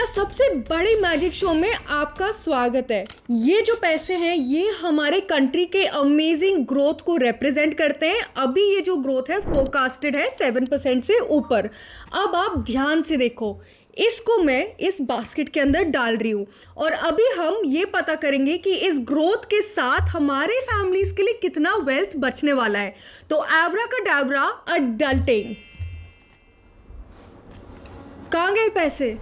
अपना सबसे बड़े मैजिक शो में आपका स्वागत है। ये जो पैसे हैं ये हमारे कंट्री के अमेजिंग ग्रोथ को रिप्रेजेंट करते हैं। अभी ये जो ग्रोथ है फोरकास्टेड है 7% से ऊपर। अब आप ध्यान से देखो, इसको मैं इस बास्केट के अंदर डाल रही हूँ और अभी हम ये पता करेंगे कि इस ग्रोथ के साथ हमारे फैमिलीज के लिए कितना वेल्थ बचने वाला है। तो एब्राकाडाब्रा अडल्टिंग। कहाँ गए पैसे?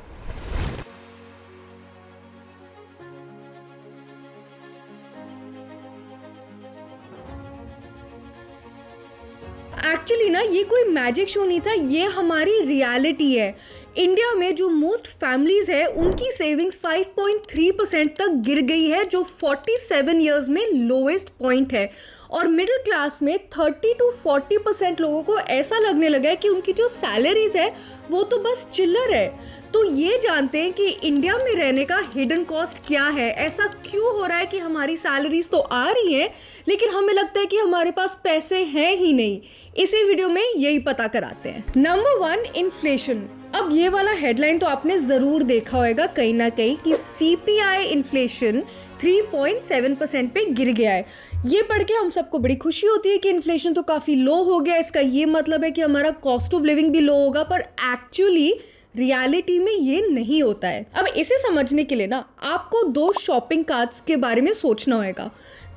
एक्चुअली ना ये कोई मैजिक शो नहीं था, ये हमारी रियलिटी है। इंडिया में जो मोस्ट फैमिलीज है उनकी सेविंग्स 5.3% तक गिर गई है, जो 47 ईयर्स में लोएस्ट पॉइंट है। और मिडिल क्लास में 30 to 40% लोगों को ऐसा लगने लगा है कि उनकी जो सैलरीज है वो तो बस चिल्लर है। तो ये जानते हैं कि इंडिया में रहने का हिडन कॉस्ट क्या है, ऐसा क्यों हो रहा है कि हमारी सैलरीज तो आ रही हैं लेकिन हमें लगता है कि हमारे पास पैसे हैं ही नहीं। इसी वीडियो में यही पता कराते हैं। Number 1, inflation. अब ये वाला हेडलाइन तो आपने ज़रूर देखा होगा कहीं ना कहीं कि CPI इन्फ्लेशन 3.7% पे गिर गया है। ये पढ़ के हम सबको बड़ी खुशी होती है कि इन्फ्लेशन तो काफ़ी लो हो गया। इसका ये मतलब है कि हमारा कॉस्ट ऑफ लिविंग भी लो होगा, पर एक्चुअली रियलिटी में ये नहीं होता है। अब इसे समझने के लिए ना आपको 2 शॉपिंग कार्ट्स के बारे में सोचना होगा।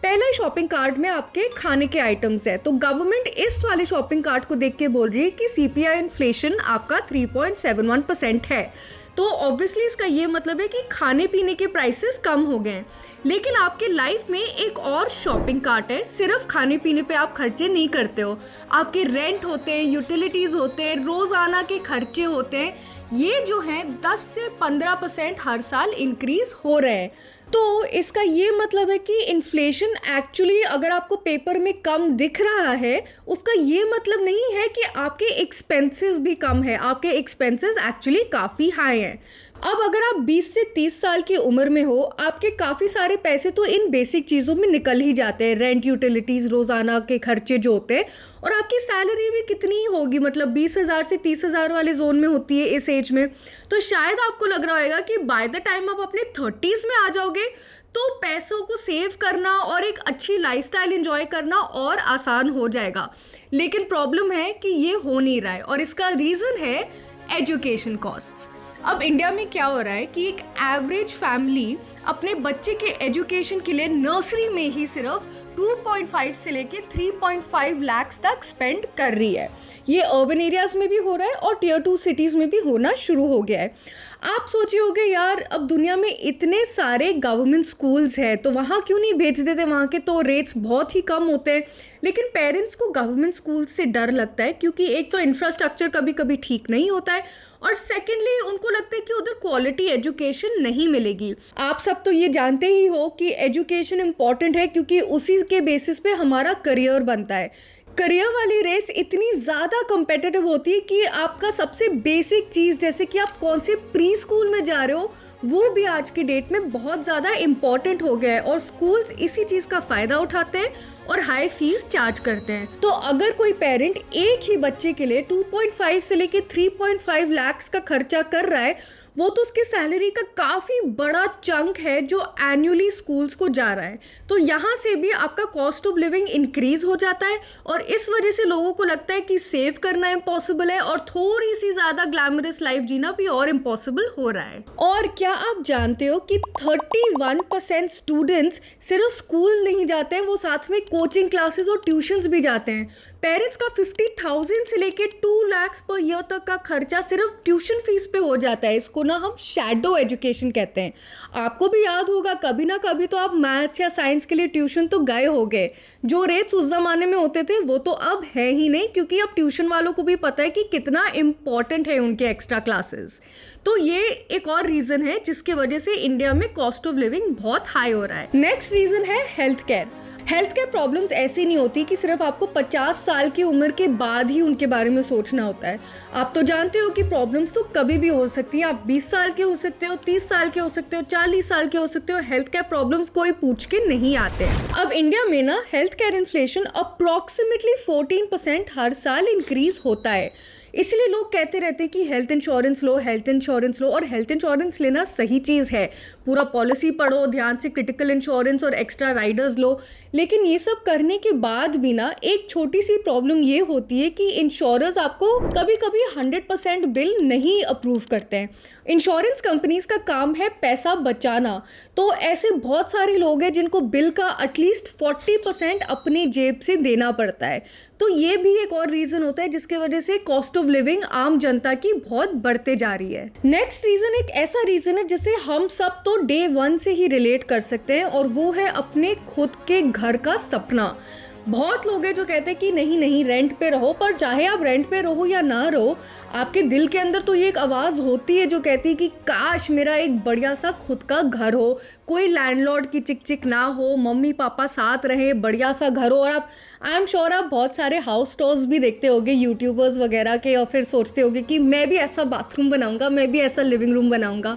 पहला शॉपिंग कार्ट में आपके खाने के आइटम्स है, तो गवर्नमेंट इस वाले शॉपिंग कार्ट को देख के बोल रही है कि CPI इन्फ्लेशन आपका 3.71% है। तो ऑब्वियसली इसका ये मतलब है कि खाने पीने के प्राइसेस कम हो गए हैं। लेकिन आपके लाइफ में एक और शॉपिंग कार्ट है, सिर्फ खाने पीने पे आप खर्चे नहीं करते हो, आपके रेंट होते हैं, यूटिलिटीज़ होते हैं, रोज़ाना के खर्चे होते हैं। ये जो हैं 10 से 15% हर साल इंक्रीज हो रहे हैं। तो इसका ये मतलब है कि इन्फ्लेशन एक्चुअली अगर आपको पेपर में कम दिख रहा है, उसका ये मतलब नहीं है कि आपके एक्सपेंसेस भी कम है। आपके एक्सपेंसेस एक्चुअली काफ़ी हाई हैं। अब अगर आप 20 से 30 साल की उम्र में हो, आपके काफ़ी सारे पैसे तो इन बेसिक चीज़ों में निकल ही जाते हैं, रेंट, यूटिलिटीज़, रोज़ाना के खर्चे जो होते हैं। और आपकी सैलरी भी कितनी ही होगी, मतलब 20,000 से 30,000 वाले जोन में होती है इस एज में। तो शायद आपको लग रहा होगा कि बाय द टाइम आप अपने 30s में आ जाओगे तो पैसों को सेव करना और एक अच्छी लाइफस्टाइल एंजॉय करना और आसान हो जाएगा। लेकिन प्रॉब्लम है कि ये हो नहीं रहा है और इसका रीज़न है एजुकेशन कॉस्ट्स। अब इंडिया में क्या हो रहा है कि एक एवरेज फैमिली अपने बच्चे के एजुकेशन के लिए नर्सरी में ही सिर्फ 2.5 से लेके 3.5 लाख तक स्पेंड कर रही है। ये अर्बन एरियाज में भी हो रहा है और टियर 2 सिटीज़ में भी होना शुरू हो गया है। आप सोचिए होगे यार, अब दुनिया में इतने सारे गवर्नमेंट स्कूल्स हैं तो वहाँ क्यों नहीं भेज देते, वहाँ के तो रेट्स बहुत ही कम होते हैं। लेकिन पेरेंट्स को गवर्नमेंट स्कूल से डर लगता है क्योंकि एक तो इंफ्रास्ट्रक्चर कभी कभी ठीक नहीं होता है और सेकेंडली उनको लगता है कि उधर क्वालिटी एजुकेशन नहीं मिलेगी। आप सब तो ये जानते ही हो कि एजुकेशन इम्पॉर्टेंट है क्योंकि उसी के बेसिस पे हमारा करियर बनता है। करियर वाली रेस इतनी ज़्यादा कम्पिटिटिव होती है कि आपका सबसे बेसिक चीज़, जैसे कि आप कौन से प्री स्कूल में जा रहे हो, वो भी आज की डेट में बहुत ज़्यादा इम्पॉर्टेंट हो गया है और स्कूल्स इसी चीज़ का फ़ायदा उठाते हैं और हाई फीस चार्ज करते हैं। तो अगर कोई पेरेंट एक ही बच्चे के लिए 2.5 से लेके 3.5 लाख का खर्चा कर रहा है, वो तो उसकी सैलरी का काफ़ी बड़ा चंक है जो एनुअली स्कूल्स को जा रहा है। तो यहाँ से भी आपका कॉस्ट ऑफ लिविंग इंक्रीज हो जाता है और इस वजह से लोगों को लगता है कि सेव करना इम्पॉसिबल है और थोड़ी सी ज़्यादा ग्लैमरस लाइफ जीना भी और इम्पॉसिबल हो रहा है। और क्या आप जानते हो कि 31% स्टूडेंट्स सिर्फ स्कूल नहीं जाते हैं, वो साथ में कोचिंग क्लासेस और ट्यूशन्स भी जाते हैं। पेरेंट्स का 50,000 से लेके 2 लाख पर ईयर तक का खर्चा सिर्फ ट्यूशन फीस पे हो जाता है। इसको ना हम शैडो एजुकेशन कहते हैं। आपको भी याद होगा कभी ना कभी तो आप मैथ्स या साइंस के लिए ट्यूशन तो गए होंगे। जो रेट्स उस ज़माने में होते थे वो तो अब है ही नहीं, क्योंकि अब ट्यूशन वालों को भी पता है कि कितना इम्पॉर्टेंट है उनके एक्स्ट्रा क्लासेस। तो ये एक और रीज़न है जिसकी वजह से इंडिया में कॉस्ट ऑफ लिविंग बहुत हाई हो रहा है। नेक्स्ट रीज़न है health care. Health care problems ऐसी नहीं होती कि सिर्फ आपको 50 साल की उम्र के बाद ही उनके बारे में सोचना होता है। आप तो जानते हो कि प्रॉब्लम्स तो कभी भी हो सकती हैं। आप 20 साल के हो सकते हो, 30 साल के हो सकते हो, 40 साल के हो सकते हो। हेल्थ केयर प्रॉब्लम्स कोई पूछ के नहीं आते हैं। अब इंडिया में ना हेल्थ केयर इन्फ्लेशन अप्रॉक्सीमेटली 14% हर साल इंक्रीज होता है। इसलिए लोग कहते रहते हैं कि हेल्थ इंश्योरेंस लो, हेल्थ इंश्योरेंस लो, और हेल्थ इंश्योरेंस लेना सही चीज़ है, पूरा पॉलिसी पढ़ो ध्यान से, क्रिटिकल इंश्योरेंस और एक्स्ट्रा राइडर्स लो। लेकिन ये सब करने के बाद भी ना एक छोटी सी प्रॉब्लम ये होती है कि इंश्योरर्स आपको कभी कभी 100% बिल नहीं अप्रूव करते हैं। इंश्योरेंस कंपनीज का काम है पैसा बचाना, तो ऐसे बहुत सारे लोग हैं जिनको बिल का एटलीस्ट 40% अपनी जेब से देना पड़ता है। तो ये भी एक और रीज़न होता है जिसके वजह से कॉस्ट ऑफ लिविंग आम जनता की बहुत बढ़ते जा रही है। नेक्स्ट रीज़न एक ऐसा रीज़न है जिसे हम सब तो डे 1 से ही रिलेट कर सकते हैं, और वो है अपने खुद के घर का सपना। बहुत लोग हैं जो कहते हैं कि नहीं नहीं रेंट पे रहो, पर चाहे आप रेंट पे रहो या ना रहो, आपके दिल के अंदर तो ये एक आवाज़ होती है जो कहती है कि काश मेरा एक बढ़िया सा खुद का घर हो, कोई लैंडलॉर्ड की चिक चिक ना हो, मम्मी पापा साथ रहे, बढ़िया सा घर हो। और आप आई एम श्योर आप बहुत सारे हाउस टूर्स भी देखते होगे यूट्यूबर्स वगैरह के, और फिर सोचते होगे कि मैं भी ऐसा बाथरूम बनाऊंगा, मैं भी ऐसा लिविंग रूम बनाऊंगा।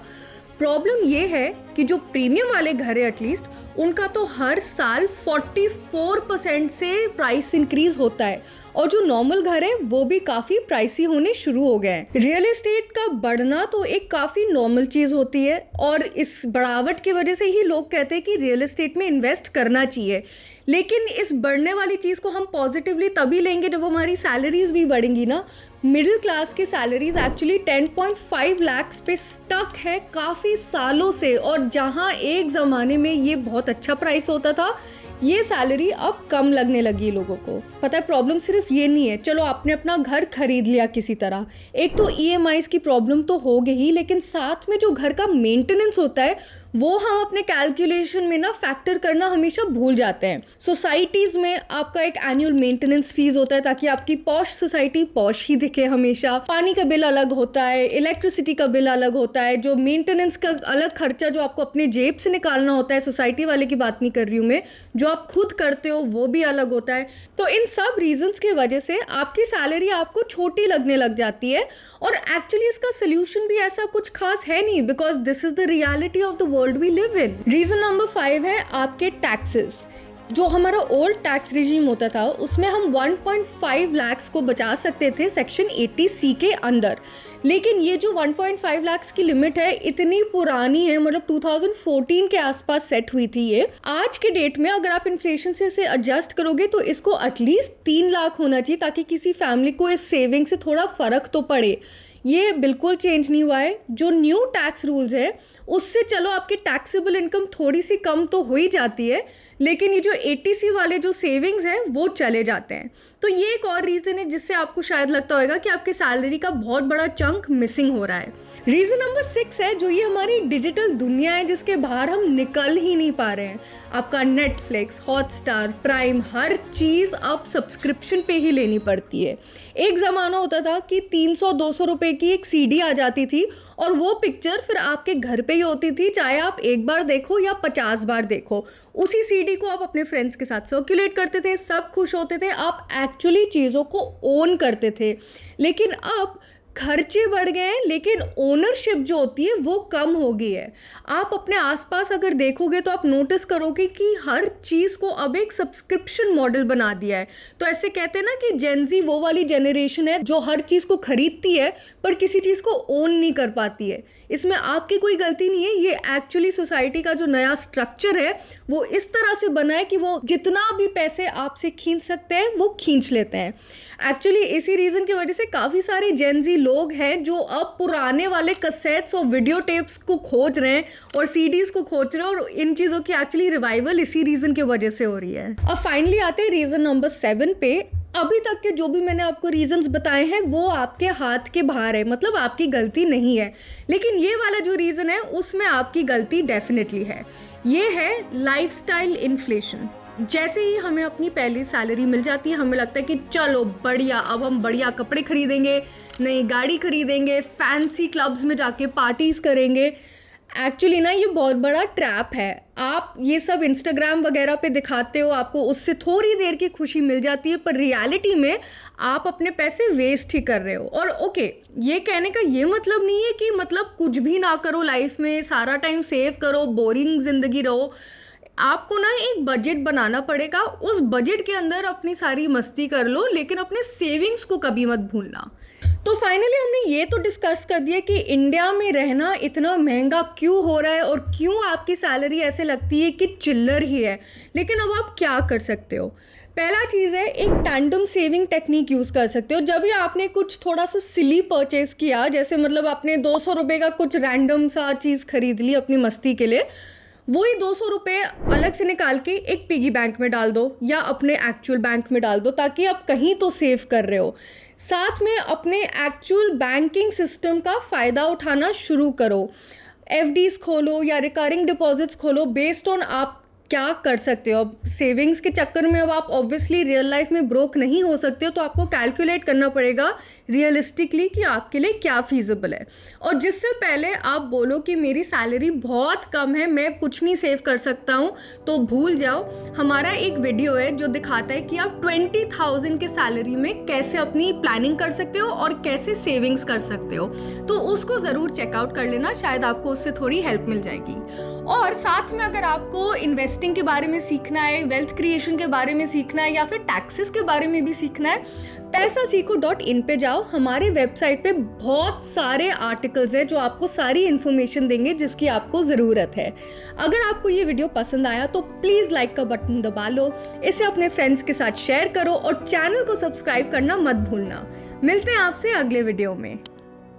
प्रॉब्लम ये है कि जो प्रीमियम वाले घर है एटलीस्ट उनका तो हर साल 44% से प्राइस इंक्रीज होता है, और जो नॉर्मल घर है वो भी काफ़ी प्राइसी होने शुरू हो गए हैं। रियल एस्टेट का बढ़ना तो एक काफ़ी नॉर्मल चीज़ होती है, और इस बढ़ावट की वजह से ही लोग कहते हैं कि रियल एस्टेट में इन्वेस्ट करना चाहिए। लेकिन इस बढ़ने वाली चीज़ को हम पॉजिटिवली तभी लेंगे जब हमारी सैलरीज भी बढ़ेंगी ना। मिडिल क्लास की सैलरीज एक्चुअली 10.5 लाख पे स्टक है काफ़ी सालों से, और जहां एक ज़माने में ये बहुत अच्छा प्राइस होता था, ये सैलरी अब कम लगने लगी लोगों को। पता है प्रॉब्लम सिर्फ ये नहीं है, चलो आपने अपना घर खरीद लिया किसी तरह, एक तो EMIs की प्रॉब्लम तो हो गई ही, लेकिन साथ में जो घर का मेंटेनेंस होता है वो हम अपने कैलकुलेशन में ना फैक्टर करना हमेशा भूल जाते हैं। सोसाइटीज़ में आपका एक एनुअल मेंटेनेंस फीस होता है ताकि आपकी पॉश सोसाइटी पॉश ही दिखे हमेशा। पानी का बिल अलग होता है, इलेक्ट्रिसिटी का बिल अलग होता है, जो मेंटेनेंस का अलग खर्चा जो आपको अपने जेब से निकालना होता है, सोसाइटी वाले की बात नहीं कर रही हूँ मैं, जो आप खुद करते हो वो भी अलग होता है। तो इन सब रीजंस की वजह से आपकी सैलरी आपको छोटी लगने लग जाती है, और एक्चुअली इसका सोल्यूशन भी ऐसा कुछ खास है नहीं, because this is the reality of the world we live in. Reason number 5 है आपके टैक्सेस। जो हमारा ओल्ड टैक्स रिजीम होता था उसमें हम 1.5 लाख को बचा सकते थे सेक्शन 80C के अंदर, लेकिन ये जो 1.5 लाख की लिमिट है इतनी पुरानी है, मतलब 2014 के आसपास सेट हुई थी ये। आज के डेट में अगर आप इन्फ्लेशन से इसे एडजस्ट करोगे तो इसको एटलीस्ट 3 लाख होना चाहिए ताकि किसी फैमिली को इस सेविंग से थोड़ा फर्क तो पड़े। ये बिल्कुल चेंज नहीं हुआ है। जो न्यू टैक्स रूल्स है उससे चलो आपकी टैक्सेबल इनकम थोड़ी सी कम तो हो ही जाती है, लेकिन ये जो 80C वाले जो सेविंग्स हैं वो चले जाते हैं। तो ये एक और रीज़न है जिससे आपको शायद लगता होगा कि आपके सैलरी का बहुत बड़ा चंक मिसिंग हो रहा है। रीज़न नंबर 6 है जो ये हमारी डिजिटल दुनिया है जिसके बाहर हम निकल ही नहीं पा रहे हैं। आपका नेटफ्लिक्स, हॉटस्टार, प्राइम, हर चीज़ अब सब्सक्रिप्शन पे ही लेनी पड़ती है। एक ज़माना होता था कि 300-200 रुपए की एक CD आ जाती थी और वो पिक्चर फिर आपके घर पे ही होती थी, चाहे आप एक बार देखो या 50 बार देखो। उसी CD को आप अपने फ्रेंड्स के साथ सर्कुलेट करते थे, सब खुश होते थे, आप एक्चुअली चीज़ों को ओन करते थे। लेकिन अब खर्चे बढ़ गए हैं लेकिन ओनरशिप जो होती है वो कम हो गई है। आप अपने आसपास अगर देखोगे तो आप नोटिस करोगे कि हर चीज़ को अब एक सब्सक्रिप्शन मॉडल बना दिया है। तो ऐसे कहते हैं ना कि जेन ज़ी वो वाली जनरेशन है जो हर चीज़ को खरीदती है पर किसी चीज़ को ओन नहीं कर पाती है। इसमें आपकी कोई गलती नहीं है, ये एक्चुअली सोसाइटी का जो नया स्ट्रक्चर है वो इस तरह से बना है कि वो जितना भी पैसे आपसे खींच सकते हैं वो खींच लेते हैं। एक्चुअली इसी रीज़न की वजह से काफ़ी सारे जेन ज़ी लोग हैं जो अब पुराने वाले कैसेट्स और वीडियो टेप्स को खोज रहे हैं और CDs को खोज रहे हैं, और इन चीज़ों की एक्चुअली रिवाइवल इसी रीज़न की वजह से हो रही है। अब फाइनली आते हैं रीज़न नंबर 7 पे। अभी तक के जो भी मैंने आपको रीजंस बताए हैं वो आपके हाथ के बाहर है, मतलब आपकी गलती नहीं है, लेकिन ये वाला जो रीज़न है उसमें आपकी गलती डेफिनेटली है। ये है लाइफस्टाइल इन्फ्लेशन। जैसे ही हमें अपनी पहली सैलरी मिल जाती है हमें लगता है कि चलो बढ़िया, अब हम बढ़िया कपड़े खरीदेंगे, नई गाड़ी खरीदेंगे, फैंसी क्लब्स में जाके पार्टीज़ करेंगे। एक्चुअली ना ये बहुत बड़ा ट्रैप है। आप ये सब इंस्टाग्राम वगैरह पे दिखाते हो, आपको उससे थोड़ी देर की खुशी मिल जाती है, पर रियलिटी में आप अपने पैसे वेस्ट ही कर रहे हो। और ओके, ये कहने का ये मतलब नहीं है कि मतलब कुछ भी ना करो लाइफ में, सारा टाइम सेव करो, बोरिंग ज़िंदगी रहो। आपको ना एक बजट बनाना पड़ेगा, उस बजट के अंदर अपनी सारी मस्ती कर लो, लेकिन अपने सेविंग्स को कभी मत भूलना। तो फाइनली हमने ये तो डिस्कस कर दिया कि इंडिया में रहना इतना महंगा क्यों हो रहा है और क्यों आपकी सैलरी ऐसे लगती है कि चिल्लर ही है। लेकिन अब आप क्या कर सकते हो? पहला चीज़ है, एक टैंडम सेविंग टेक्निक यूज़ कर सकते हो। जब भी आपने कुछ थोड़ा सा सिली परचेज किया, जैसे मतलब आपने 200 रुपये का कुछ रैंडम सा चीज़ खरीद ली अपनी मस्ती के लिए, वही 200 रुपये अलग से निकाल के एक पिगी बैंक में डाल दो या अपने एक्चुअल बैंक में डाल दो, ताकि आप कहीं तो सेव कर रहे हो। साथ में अपने एक्चुअल बैंकिंग सिस्टम का फ़ायदा उठाना शुरू करो। एफडीज़ खोलो या रिकरिंग डिपॉजिट्स खोलो, बेस्ड ऑन आप क्या कर सकते हो। अब सेविंग्स के चक्कर में अब आप ऑब्वियसली रियल लाइफ में ब्रोक नहीं हो सकते हो, तो आपको कैलकुलेट करना पड़ेगा रियलिस्टिकली कि आपके लिए क्या फीजिबल है। और जिससे पहले आप बोलो कि मेरी सैलरी बहुत कम है, मैं कुछ नहीं सेव कर सकता हूँ, तो भूल जाओ। हमारा एक वीडियो है जो दिखाता है कि आप 20,000 के सैलरी में कैसे अपनी प्लानिंग कर सकते हो और कैसे सेविंग्स कर सकते हो, तो उसको ज़रूर चेकआउट कर लेना, शायद आपको उससे थोड़ी हेल्प मिल जाएगी। और साथ में अगर आपको इन्वेस्टिंग के बारे में सीखना है, वेल्थ क्रिएशन के बारे में सीखना है या फिर टैक्सेस के बारे में भी सीखना है, paisasiko.in पे जाओ। हमारे वेबसाइट पे बहुत सारे आर्टिकल्स हैं जो आपको सारी इन्फॉर्मेशन देंगे जिसकी आपको ज़रूरत है। अगर आपको ये वीडियो पसंद आया तो प्लीज़ लाइक का बटन दबा लो, इसे अपने फ्रेंड्स के साथ शेयर करो और चैनल को सब्सक्राइब करना मत भूलना। मिलते हैं आपसे अगले वीडियो में।